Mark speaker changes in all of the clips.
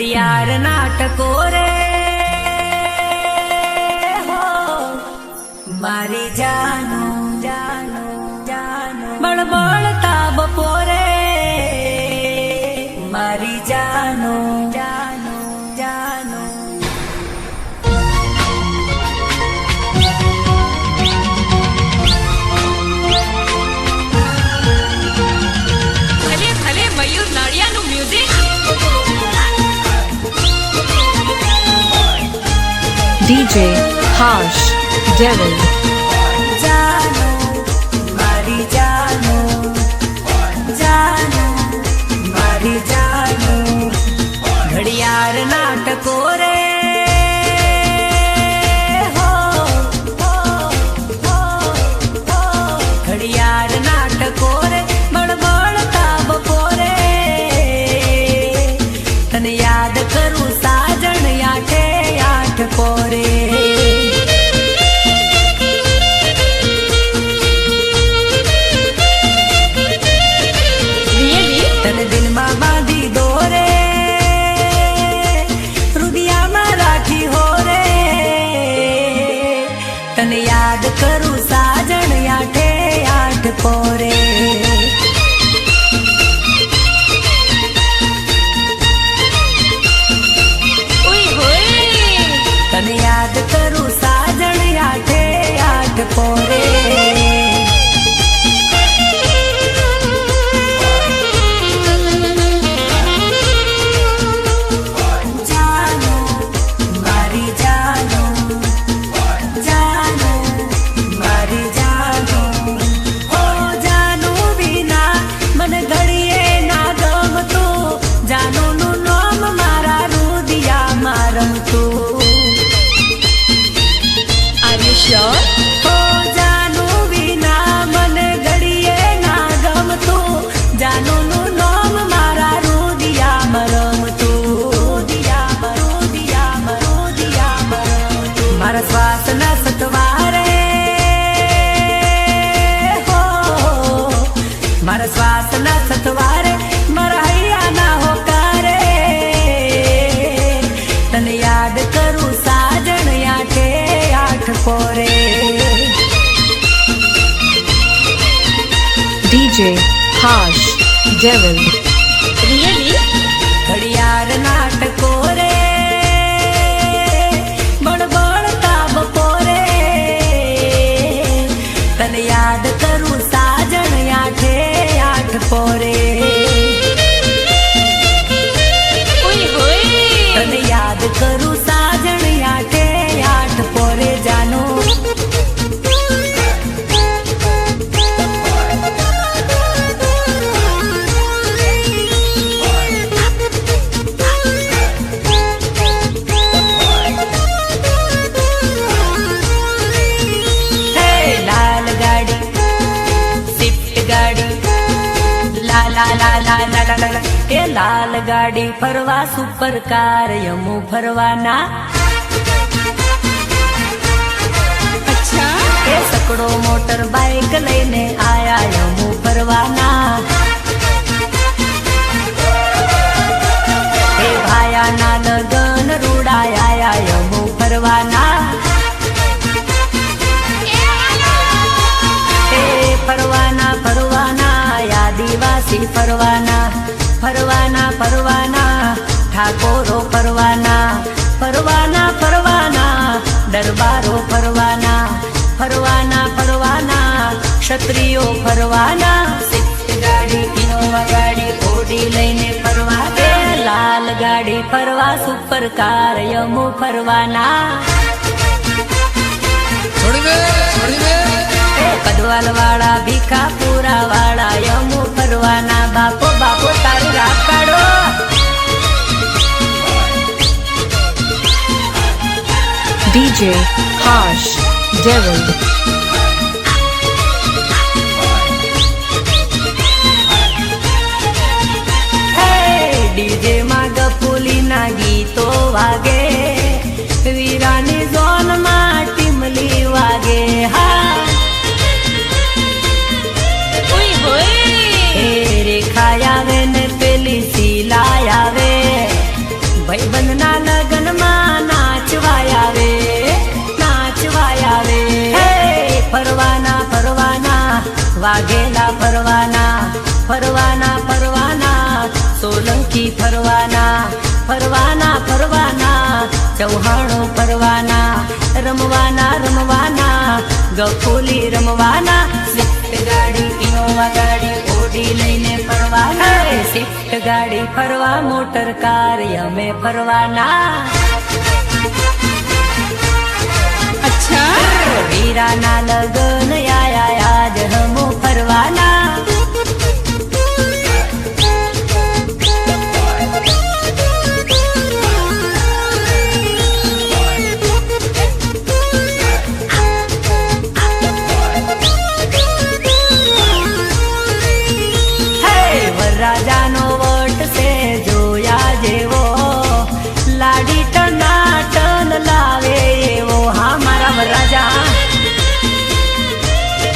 Speaker 1: ઘડિયાળ નાટકો રે હો મારી જાનો જાનો જાનો બળબળતા બપોરે મારી જાનો જાનો જાનો
Speaker 2: ભલે ભલે મયુર નાળિયાનું મ્યુઝિક
Speaker 3: DJ Harsh Devil
Speaker 1: જાનો મારી જાનો જાનો મારી જાનો ઘડિયાળ નાટકો રે હો હો હો હો ઘડિયાળ નાટકો રે બળબળતા બપોરે તને યાદ કરું સાજણ આઠે આઠ પોરે તને દિલમાં બાંધી દોરે હૃદયમાં રાખી હો રે તને યાદ કરું સાજણ આઠે આઠ પોરે
Speaker 2: ઓય હોય
Speaker 1: તને યાદ કરું સાજણ આઠે આઠ પોરે જાનો મારી જાનો જાનો મારી જાનો ઓ જાનો વિના મને ઘડીએ ના ગમતું જાનોનું નામ મારા રુદિયામાં રમતું
Speaker 2: આર યુ શ્યોર
Speaker 1: ઓ જાનો વિના મને ઘડીએ ના ગમતું જાનોનું નામ મારા રુદિયામાં રમતું રુદિયામાં રમતું મારા શ્વાસના સતવારે હો મારા શ્વાસના સતવારે મારા હૈયાના હોકારે તને યાદ કરું સાજણ આઠે આઠ પોરે
Speaker 3: DJ Harsh Devil
Speaker 2: રિયલી
Speaker 1: ઘડિયાળ નાટકો રે બળબળતા બપોરે તને યાદ કરું સાજણ આઠે આઠ પોરે
Speaker 2: ઓય હોય
Speaker 1: તને યાદ કરું સાજણ આઠે આઠ પોરે જાનો હે લાલ ગાડી સ્વિફ્ટ ગાડી લા લા લા લા લા લા લા એ લાલ ગાડી ફરવા સુપર કાર યમુ ફરવાના
Speaker 2: અચ્છા
Speaker 1: એ સકડો મોટર બાઈક લઈને આયા યમુ ફરવાના એ ભાયાના લગન રૂડાયા યમુ ફરવાના એ ફરવાના ફરવાના આદિવાસી ફરવાના ફરવાના ફરવાના ઠાકોરો ફરવાના ફરવાના ફરવાના દરબારો ફરવાના ફરવાના ફરવાના ક્ષત્રિયો ફરવાના સ્વિફ્ટ ગાડી ઇનોવા ગાડી ઓડી લઈને ફરવા એ લાલ ગાડી ફરવા સુપર કાર યમુ ફરવાના કદવાલ વાળા ભીખાપુરા વાળા યમુ ફરવાના બાપો બાપો તારું રાત કાઢો
Speaker 3: DJ Harsh Devil
Speaker 1: ડીજે માં ગફુલી ના ગીતો વાગે વીરાની ઝોન માં ટીમલી વાગે હા
Speaker 2: ઓય હોય
Speaker 1: એ રેખા આવે ને પેલી શીલા આવે વાઘેલા ફરવાના ફરવાના ફરવાના સોલંકી ફરવાના ફરવાના ફરવાના ચૌહાણો ફરવાના રમવાના રમવાના ગફુલી રમવાના સ્વિફ્ટ ગાડી ઇનોવા ગાડી ઓડી લઈને ફરવાના સ્વિફ્ટ ગાડી ફરવા મોટર કાર અમે ફરવાના
Speaker 2: अच्छा
Speaker 1: વીરાના લગન આયા આજ હમો ફરવાના રાજાનો વટ છે જોયા જેવો લાડી ટનાટન લાવે એવો હા મારા વરરાજા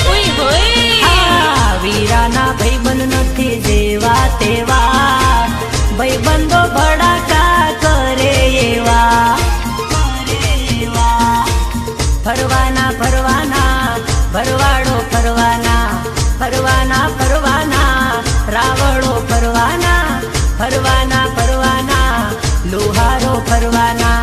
Speaker 2: ओए होए
Speaker 1: હા વીરાના ભાઈબંધ નથી જેવા તેવા ભાઈબંધો ભડાકા કરે એવા ફરવાના ફરવાના ભરવાડો ફરવાના ફરવાના ફરવાના રાવળો ફરવાના ફરવાના ફરવાના લોહારો ફરવાના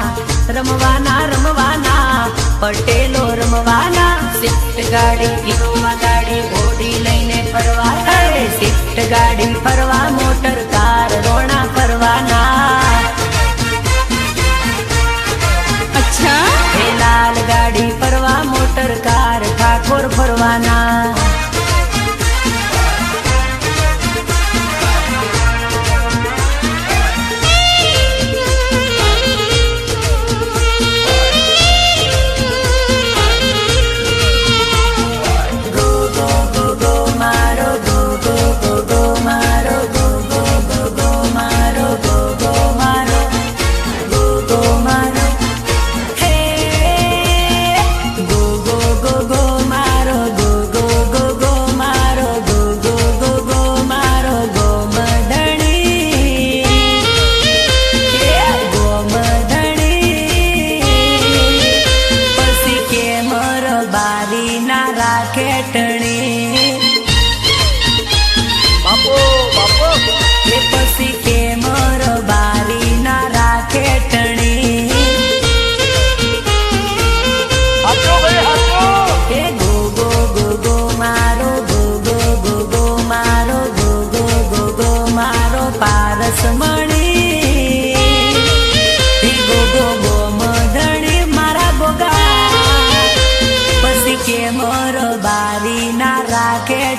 Speaker 1: રમવાના રમવાના પટેલો રમવાના સ્વિફ્ટ ગાડી ઇનોવા ગાડી ઓડી લઈને ફરવાના સ્વિફ્ટ ગાડી ફરવા મોટર કાર રોણા ફરવાના
Speaker 2: अच्छा
Speaker 1: હે લાલ ગાડી ફરવા મોટર કાર ઠાકોર ફરવાના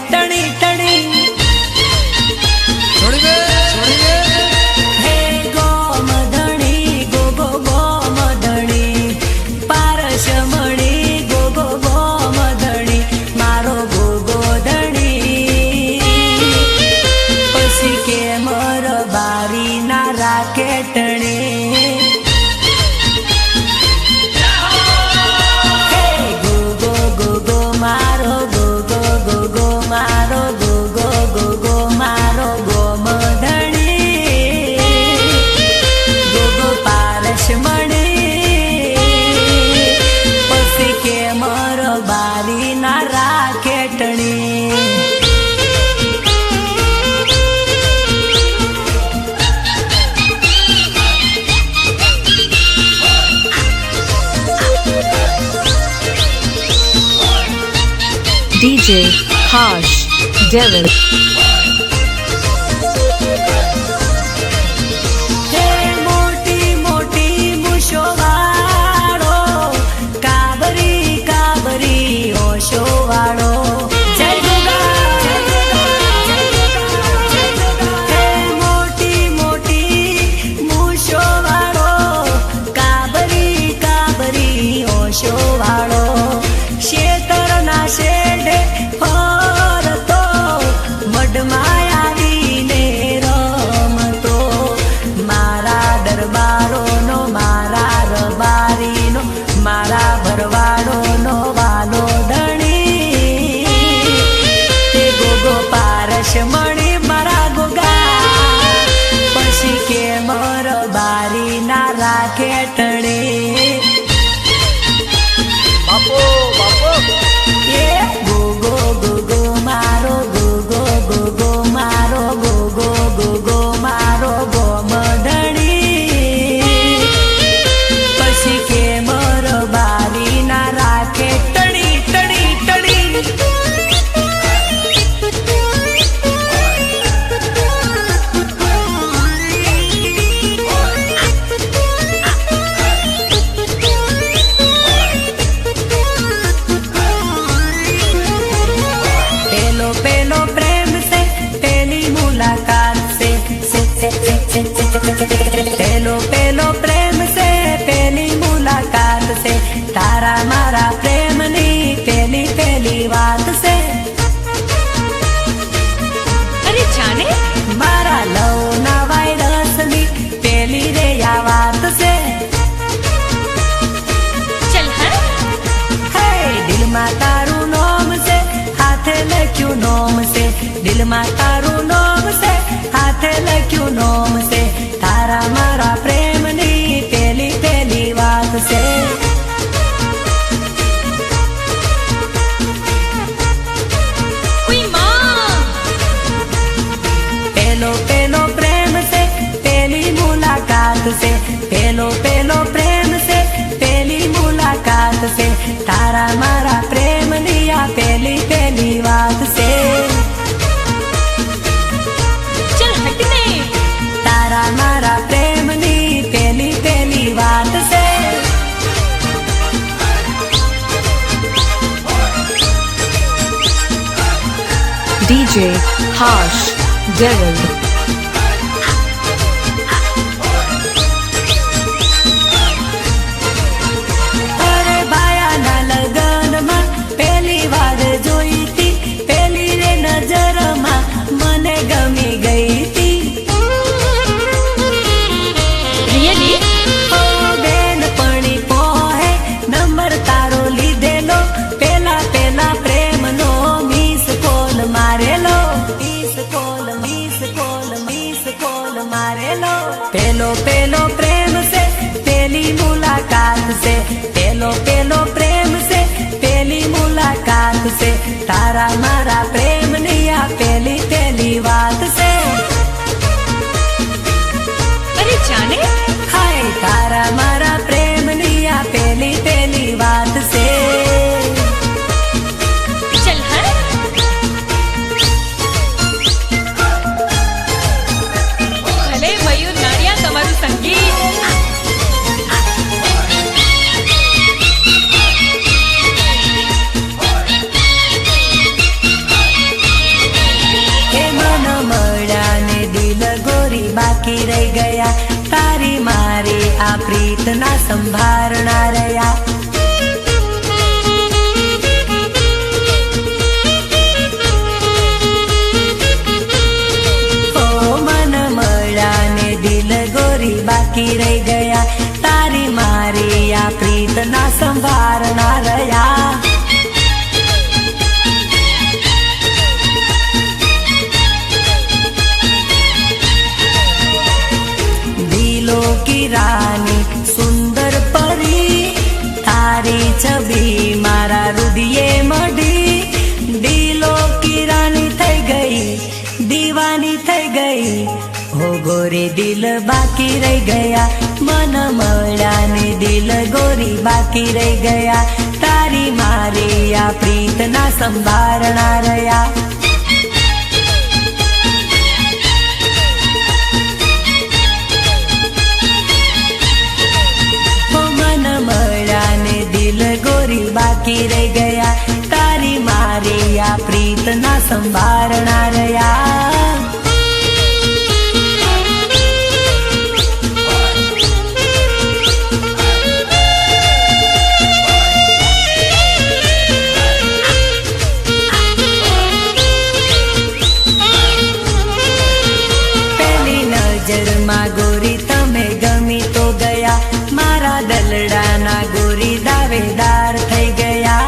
Speaker 1: ટણી ટણી હે ગોમધણી ગો ગો ગોમધણી પારસ મણી ગો ગો ગોમધણી મારો ગો ગોધણી પછી કે મર બારી ના રાખે ટણી
Speaker 3: DJ Harsh Devil
Speaker 1: મોટી મોટી મૂછો વાળો કાબરી કાબરી ઓશો વાળો જય મોટી મોટી મૂછો વાળો કાબરી કાબરી ઓશો વાળો શેતર ના શેઢે ફરતો મઢમાં આવીને રમતો મારા દરબારોનો મારા રબારીનો મારા ભરવાડોનો વાલો ધણી તે ગોગો પારસ મણી મારા ગોગા પછી કે મર બારી ના રાખે ટણે બાપો બાપો એ ગો ગો ગો ગો મારો દિલમાં તારું નોમ છે, હાથે લખ્યું નોમ છે, તારા મારા પ્રેમની પેલી પેલી વાત છે.
Speaker 2: ઉઈ માં
Speaker 1: પેલો પેલો પ્રેમ છે, પેલી મુલાકાત છે, પેલો પેલો પ્રેમ છે, પેલી મુલાકાત છે, તારા મારા પ્રેમની આ પેલી પેલી વાત છે.
Speaker 2: ચલ હટને.
Speaker 1: તારા મારા પ્રેમની પેલી પેલી વાત છે.
Speaker 3: DJ Harsh Devil.
Speaker 1: અરે ભાયાના લગનમાં પેલી વાર જોઈ તી, પેલી રે નજરમાં મને ગમી ગઈ તી.
Speaker 2: રિયલી?
Speaker 1: ઓ બેનપણી પોહે નંબર તારો લીધેલો, પેલા પેલા પ્રેમનો મિસ કોલ મારેલો, મિસ કોલ મારેલો. પેલો પેલો પ્રેમ છે, પેલી મુલાકાત છે, પેલો પેલો પ્રેમ છે, પેલી મુલાકાત છે, તારા મારા પ્રેમની આ પેલી પેલી વાત છે.
Speaker 2: અરે જાને
Speaker 1: હાય તારા મારા પ્રેમની આ પેલી પેલી વાત છે.
Speaker 2: ચલ હટ. ભલે મયુર નાડિયા તમારું સંગીત.
Speaker 1: એ મન મળ્યા ને દિલ ગોરી બાકી રહી ગયા, તારી મારી આ પ્રીતના સંભારણા રહ્યા. ઓ મન મળ્યા ને દિલ ગોરી બાકી રહી ગયા, તારી મારી આ પ્રીતના સંભારણા રહ્યા. दिलों की रानी सुंदर परी, तारी छवि मारा हृदय मढ़ी. दिलों की रानी થઈ ગઈ, દીવાની થઈ ગઈ, હો ગોરી દિલ બાકી રહી ગયા, મન મળ્યા ને દિલ ગોરી બાકી રહી ગયા, તારી મારી આ પ્રીતના સંભારણા રહ્યા. ગોરી બાકી રહી ગયા, તારી મારી આ પ્રીતના સંભારણા રહ્યા. પેલી નજરમાં ગોરી તમે ગમી તો ગયા, મારા દલડાના ગોરી દાવેદાર થઈ ગયા.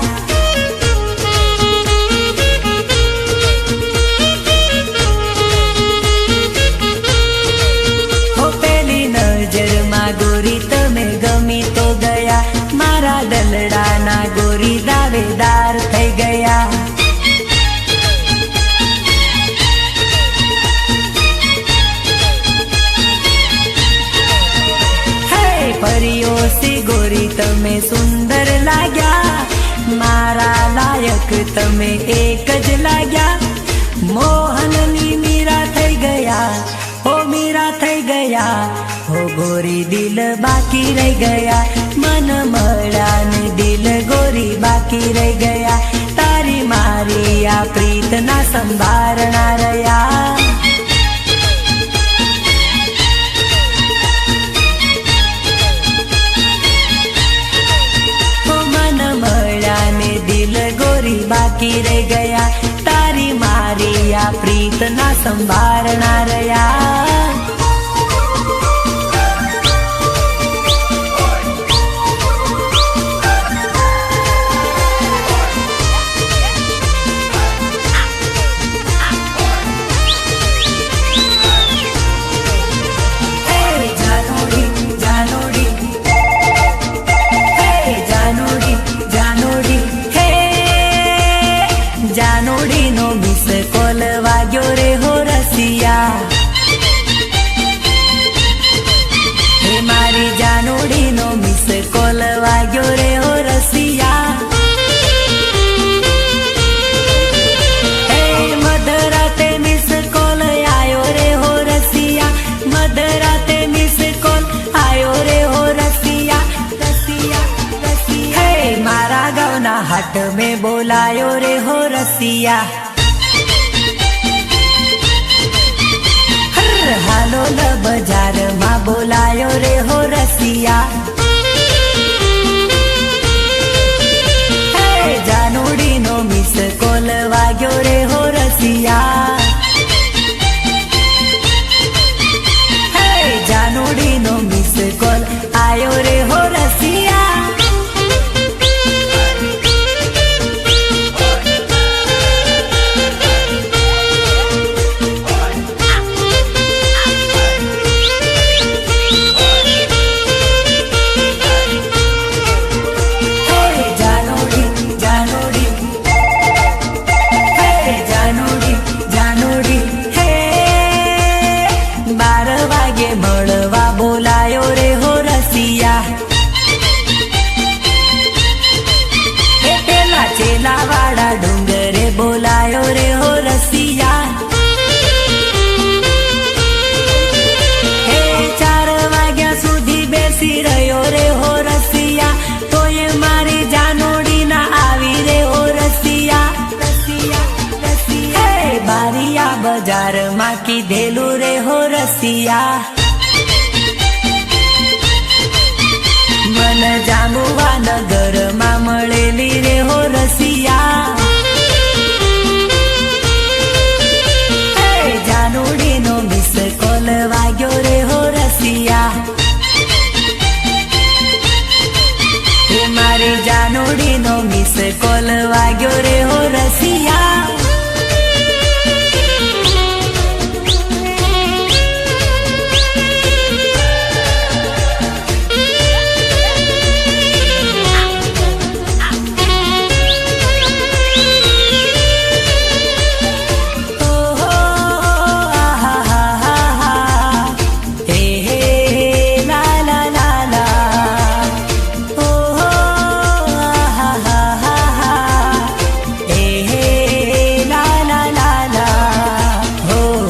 Speaker 1: હો પેલી નજરમાં ગોરી તમે ગમી તો ગયા, મારા દલડાના ગોરી દાવેદાર થઈ ગયા. परियों सी गोरी तमे सुंदर लाग्या, मारा लायक तमे एक ज लाग्या. मोहननी मीरा थई गया, हो मीरा थई गया, हो गोरी दिल बाकी रह गया, मन મળ્યા ને દિલ ગોરી બાકી રહી ગયા, તારી મારી આ પ્રીતના સંભારણા રહ્યા. બાકી રહી ગયા, તારી મારી આ પ્રીતના સંભારણા રહ્યા. રસિયા. હે મારી જાનુડીનો મિસ કોલ વાગ્યો રે હો રસિયા. હે મધરાતે મિસ કોલ આયો રે હો રસિયા. મધરાતે મિસ કોલ આયો રે હો રસિયા. રસિયા રસિયા. હે મારા ગાવના હાટ મેં બોલાયો રે હો રસિયા. હાલો લ બજારમાં બોલાયો રે હો રસિયા. હે જાનુડીનો મિસ કોલ વાગ્યો રે હો રસિયા. હે જાનુડીનો મિસ કોલ આયો રે હો રસિયા. મળવા બોલાયો રે હો રસિયા. હે પેલા ચેલાવાળા ડુંગરે બોલાયો રે હો રસિયા. હે 4 વાગ્યા સુધી બેસી રહ્યો રે હો રસિયા. તોય મારી જાનોડી ના આવી રે હો રસિયા. રસિયા રસિયા. હે બારિયા બજારમાં કીધેલું રે હો રસિયા. મન જાંબુવા નગરમાં મળેલી રે હો રસિયા. હે જાનુડીનો મિસ કોલ વાગ્યો રે હો રસિયા. હે મારી જાનુડીનો મિસ કોલ વાગ્યો રે હો રસિયા.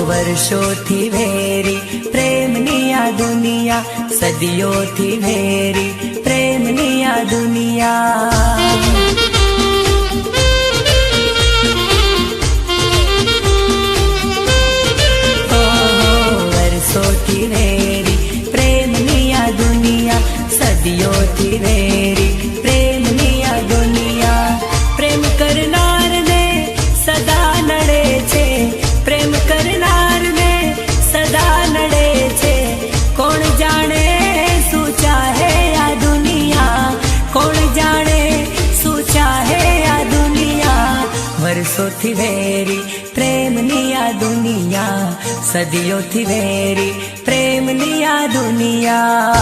Speaker 1: વર્ષોથી વેરી પ્રેમની આ દુનિયા. સદીઓથી વેરી પ્રેમની આ દુનિયા. વર્ષોથી વેરી પ્રેમની આ દુનિયા. સદીઓથી વેરી પ્રેમની આ દુનિયા. પ્રેમ કરનારને સદા નડે છે. પ્રેમ કરનારને સદા નડે છે. કોણ જાણે શું ચાહે આ દુનિયા. કોણ જાણે શું ચાહે આ દુનિયા. વર્ષોથી વેરી પ્રેમની આ દુનિયા. સદીઓથી વેરી પ્રેમની આ દુનિયા.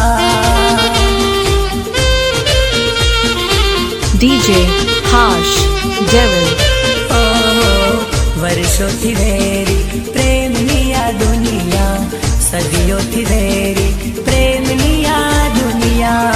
Speaker 3: DJ Harsh Devil.
Speaker 1: વર્ષોથી વેરી પ્રેમની આ દુનિયા. સદીઓથી વેરી પ્રેમની આ દુનિયા.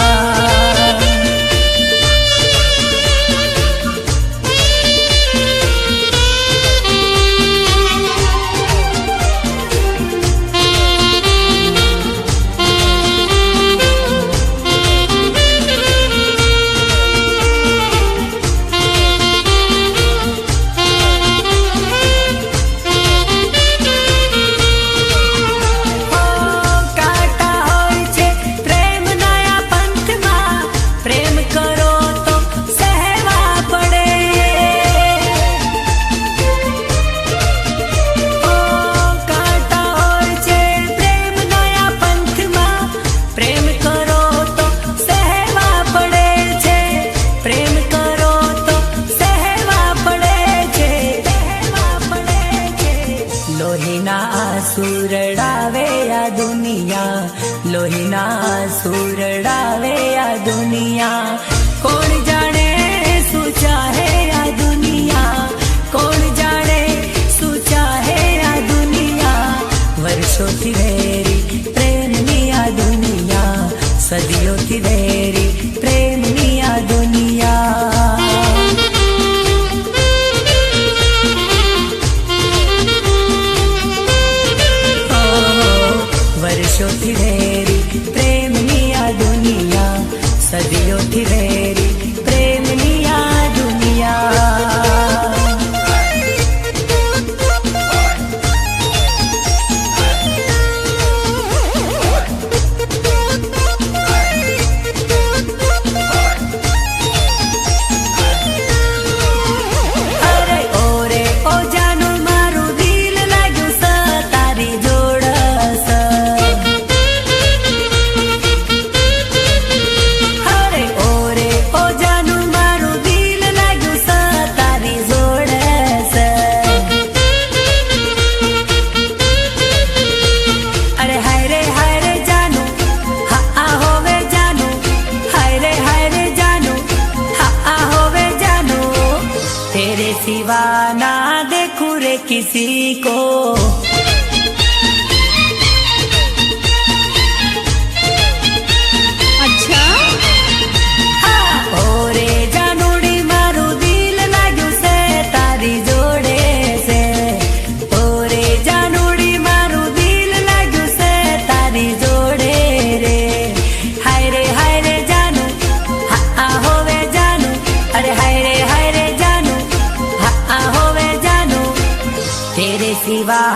Speaker 1: લોહીના સુરડાવે આ દુનિયા. કોણ જાણે શું ચાહે આ દુનિયા. કોણ જાણે શું ચાહે આ દુનિયા.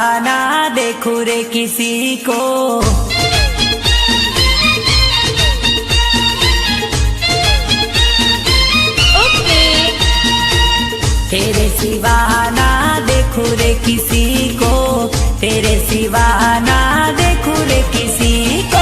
Speaker 1: ना देखूं रे किसी को।
Speaker 2: ओके।
Speaker 1: तेरे सिवा ना देखूं रे किसी को, तेरे सिवा ना देखूं रे किसी को।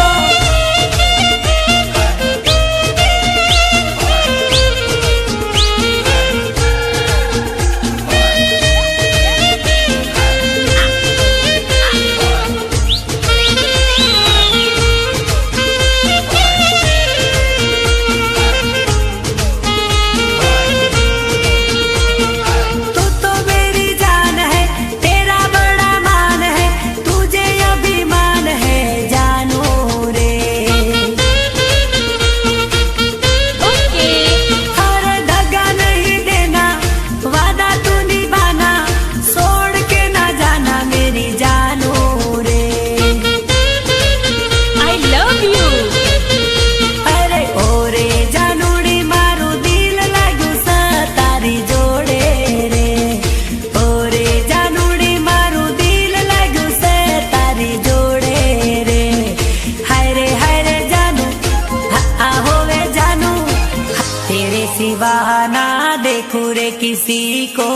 Speaker 1: सिवा ना देखूं रे किसी को,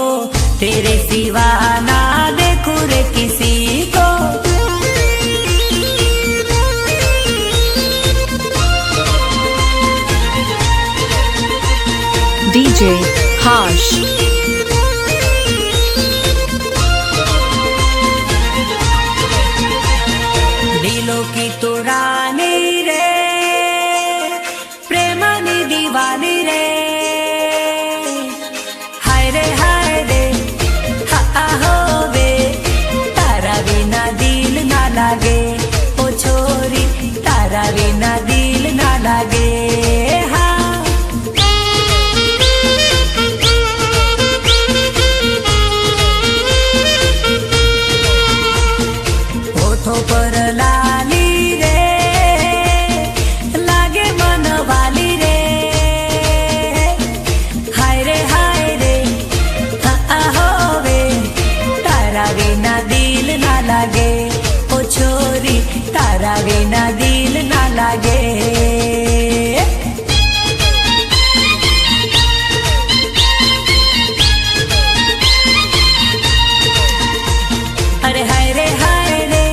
Speaker 1: तेरे सिवा ना देखूं रे किसी को।
Speaker 3: DJ Harsh.
Speaker 1: दिलों की तो रानी रे, प्रेमानी दीवानी रे। हाय रे हा होवे, तारा बिना दिल ना लागे। ओ छोरी तारा बिना दिल ना लागे। हाँ होठों पर लाली रे, लागे मन वाली रे। हाय रे हा होवे, तारा बिना दिल ना लागे। ओ छोरी तारा बिना दिल ना लागे। अरे हाय रे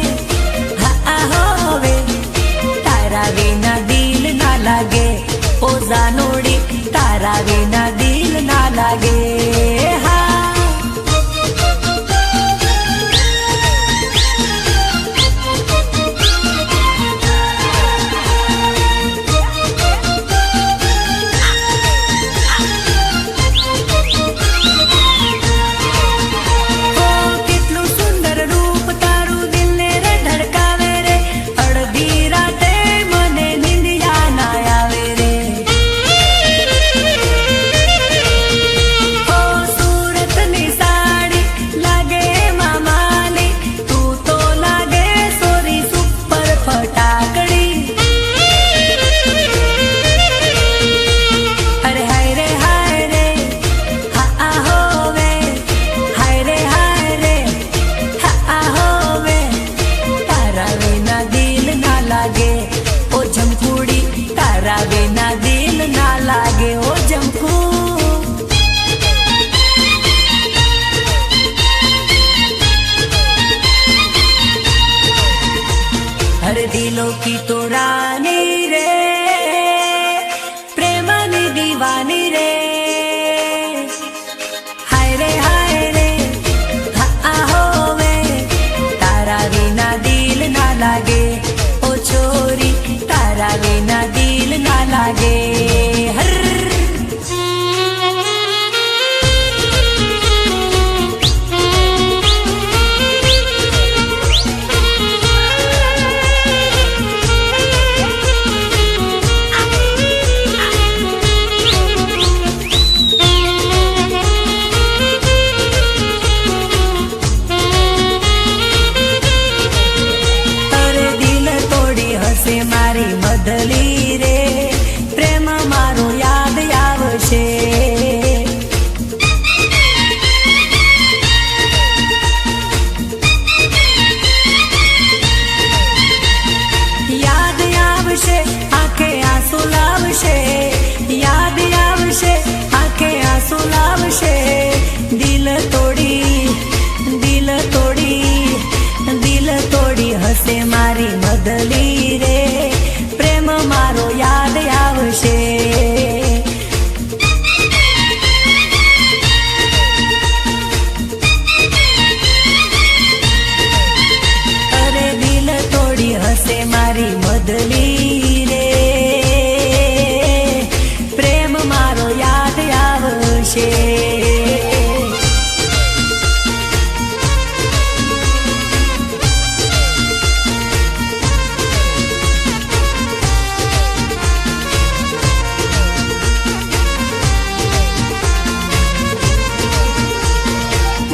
Speaker 1: हा होवे, तारा बिना दिल ना लागे। ओ जानोड़ी तारा बिना दिल ना लागे। हाँ दिलों की तो रानी रे, प्रेमानी दीवानी रे। हाय रे हा होवे, तारा बिना दिल ना लागे। ओ छोरी तारा बिना दिल ना लागे। हर આવશે, યાદ આવશે, આંખે આંસુ લાવશે. દિલ તોડી, દિલ તોડી, દિલ તોડી હસે મારી મદલી રે, પ્રેમ મારો યાદ આવશે. અરે દિલ તોડી હસે મારી મદલી રે, પ્રેમ મારો યાદ આવશે.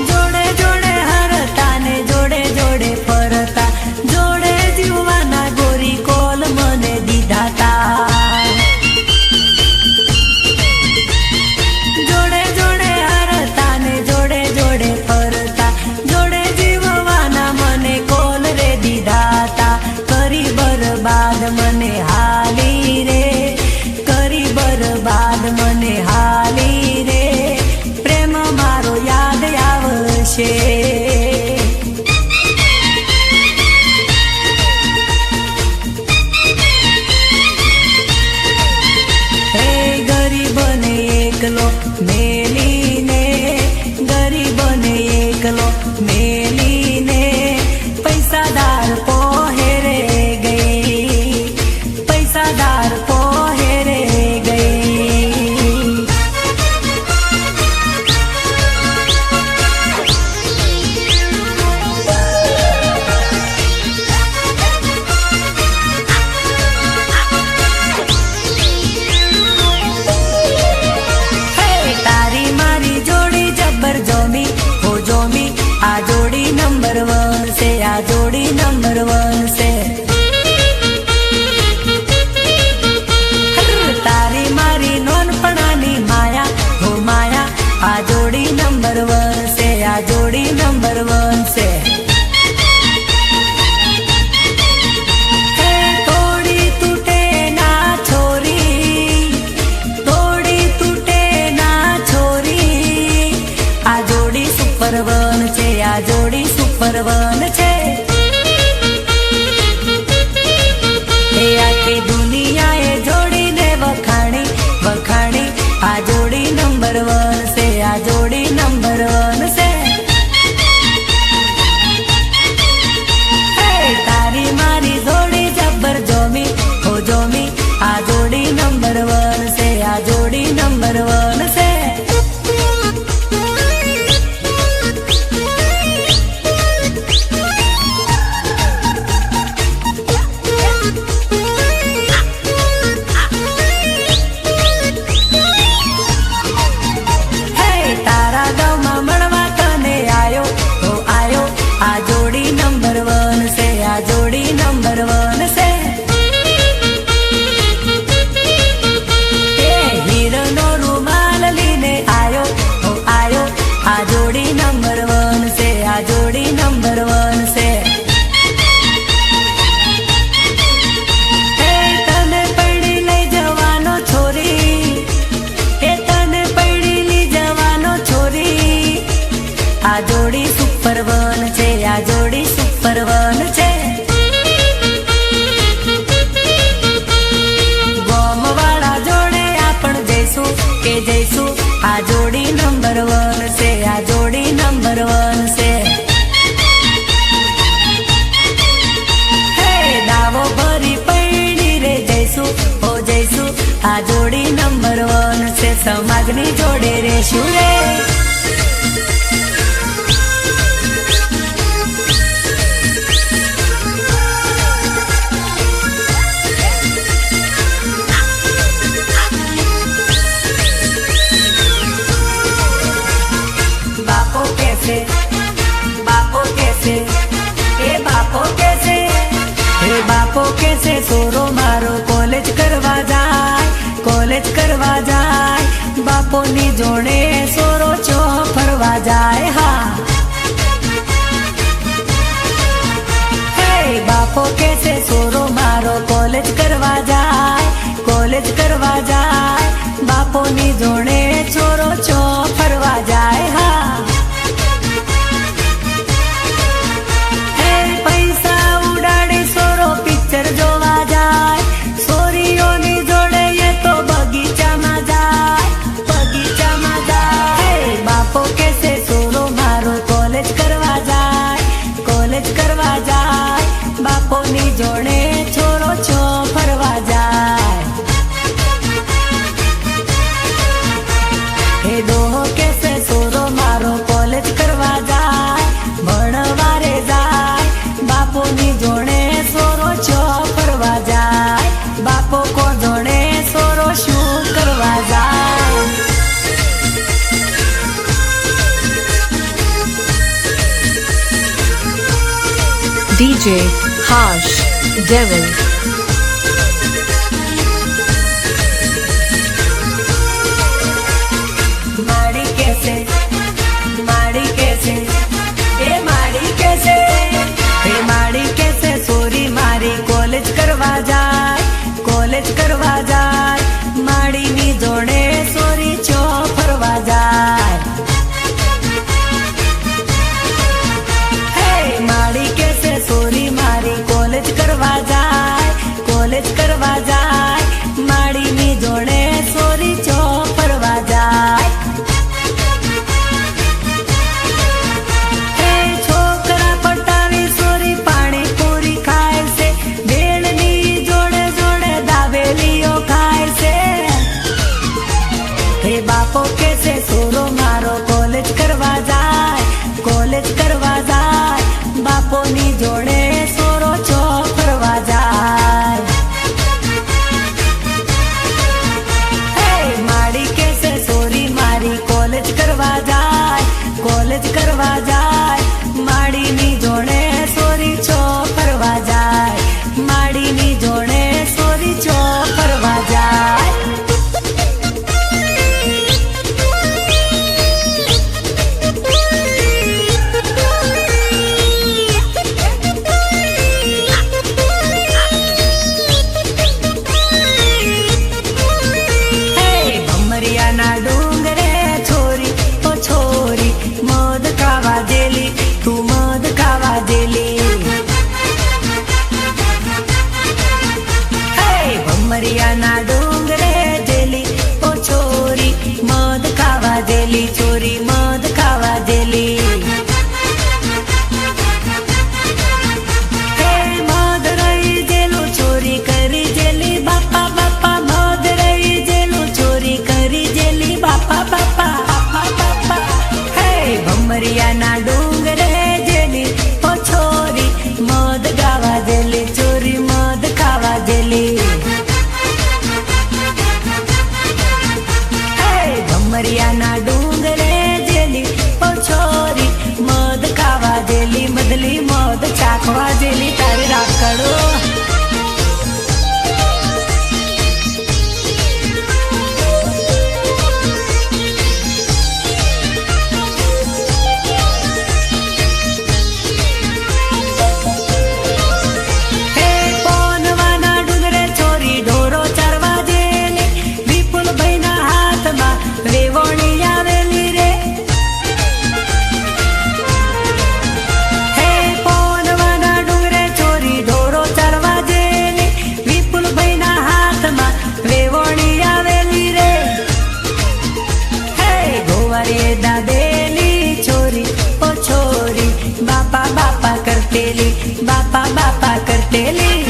Speaker 1: જોડે જોડે હરતા ને જોડે જોડે ફરતા, જોડે જીવવાના ગોરી કોલ મને દીધા તા. જોડે જોડે હરતા ને જોડે જોડે ફરતા, જોડે જીવવાના મને કોલ રે દીધા તા. કરી બરબાદ મને હાલી રે, કરી બરબાદ મને હાલી રે, પ્રેમ મારો યાદ આવશે. હે ગરીબને એકલો મેલીને, ગરીબને એકલો મેલીને, પૈસાદાર પોહેરે ગઈ, પૈસાદાર પોહેરે ગઈ. હે તારી મારી જોડી જબ્બર જોમી, હો જોમી, આ જોડી નંબર 1 છે, આ જોડી નંબર 1 છે. તારી મારી નોનપણાની માયા, હો માયા, આ જોડી નંબર 1 છે, આ જોડી નંબર 1 છે. હે થોડી તૂટે ના છોરી, થોડી તૂટે ના છોરી, આ જોડી સુપર 1 છે, આ જોડી સુપર 1 છે. હે આખી દુનિયાએ જોડીને વખાણી, વખાણી, આ જોડી નંબર 1 છે, આ જોડી નંબર 1 છે. હે તારી મારી જોડી જબ્બર જોમી, હો જોમી, આ જોડી નંબર 1 છે, આ જોડી નંબર 1 છે. હે તારા ગામમાં મળવા તને આયો, હો આયો, આ જોડી નંબર 1 છે, આ જોડી નંબર 1 છે. હે હીરનો રૂમાલ લઈને આયો, હો આયો, આ જોડી નંબર 1 છે, આ જોડી નંબર 1 છે. હે તને પૈડી લઈ જવાનો છોરી, હે તને પૈડી લઈ જવાનો છોરી, આ જોડી સુપર 1 છે, આ જોડી સુપર 1 છે. ગોમવાળા જોડે આપણ જઈશું કે જઈશું, આ જોડી નંબર 1 છે, આ જોડી નંબર 1 છે. હે દાવો ભરી પૈડી રે જઈશું, હો જઈશું, આ જોડી નંબર 1 છે. સમાજની જોડે રેશું રે. બાપો કેસે, બાપો કેસે, એ બાપો કેસે, એ બાપો કેસે, સોરો મારો કોલેજ કરવા જાય, કોલેજ કરવા જાય, બાપોની જોડે સોરો ચો ફરવા જાય. હા હે બાપો કેસે સોરો મારો કોલેજ કરવા જાય, કોલેજ કોલેજ કરવા જાય, બાપોની જોડે છોરો છો ફરવા જાય. હા હે પૈસા ઉડાડી સોરો પિક્ચર જોવા જાય, સોરીઓની જોડે એ તો બગીચામાં જાય, બગીચામાં જાય. હે બાપો કેસે સોરો મારો કોલેજ કરવા જાય, કોલેજ કરવા જાય, બાપોની જોડે છોરો છો ફરવા જાય. હે ડોહો કેસે સોરો મારો કોલેજ કરવા જાય, ભણવા રે જાય, બાપોની જોડે સોરો છો ફરવા જાય, બાપો કો જોડે સોરો શું કરવા જાય.
Speaker 3: DJ Harsh Devil.
Speaker 1: માડી કેસે માડી કેસે એ માડી કેસે એ માડી કેસે સોરી મારી કોલેજ કરવા જાય, કોલેજ કરવા જાય, માડીની જોડે સોરી છો ફરવા જાય. હે માડી કેસે સોરી મારી કોલેજ કરવા જાય, કોલેજ કરવા જાય, માડીની જોડે સોરી છો ફરવા જાય. હે છોકરા પટાવી સોરી પાણીપુરી ખાય છે, ભેળની જોડે જોડે દાબેલીઓ ખાય છે. હે બાપો કેસે સોરો મારો કોલેજ કરવા જાય, કોલેજ કરવા જાય, બાપોની જોડે સોરો છો ફરવા જાય. હે માડી કેસે સોરી મારી કોલેજ કરવા જાય, કોલેજ કરવા જાય, માડીની જોડે સોરી છો ફરવા જાય, માડીની જોડે સોરી છો ફરવા જાય. હે ભમરિયાના ડુંગરે છોરી ઓ છોરી મધ ખાવા જેલી, તું મધ ખાવા જેલી. હે ભમરિયાના ડુંગરે જેલી ઓ છોરી મધ ખાવા જેલી, છોરી મધ ખાવા જેલી. હે મધ રહી જેલું ચોરી કરી જેલી, બાપા બાપા મધ રહી જેલું ચોરી કરી જેલી, બાપા બાપા બાપા બાપા. હે ભમરિયાના ડુંગરે જેલી ઓ છોરી મધ ગાવા જેલી, ચોરી મધ ખાવા જેલી. હે ભમરિયાના ડુંગરે જેલી ઓ છોરી મધ ખાવા જેલી, મધલી મધ ચાખવા જેલી તારી રાખડો. હે પોનવાના ડુંગરે છોરી ઢોરો ચરવા જેલી, વિપુલભાઈના હાથમાં રેવણી આવેલી રે. હે પોનવાના ડુંગરે છોરી ઢોરો ચરવા જેલી, વિપુલભાઈના હાથમાં રેવણી આવેલી રે. હે ગોવારીએ દાદેલી છોરી ઓ છોરી બાપા બાપા કરતેલી, બાપા બાપા કરતેલી.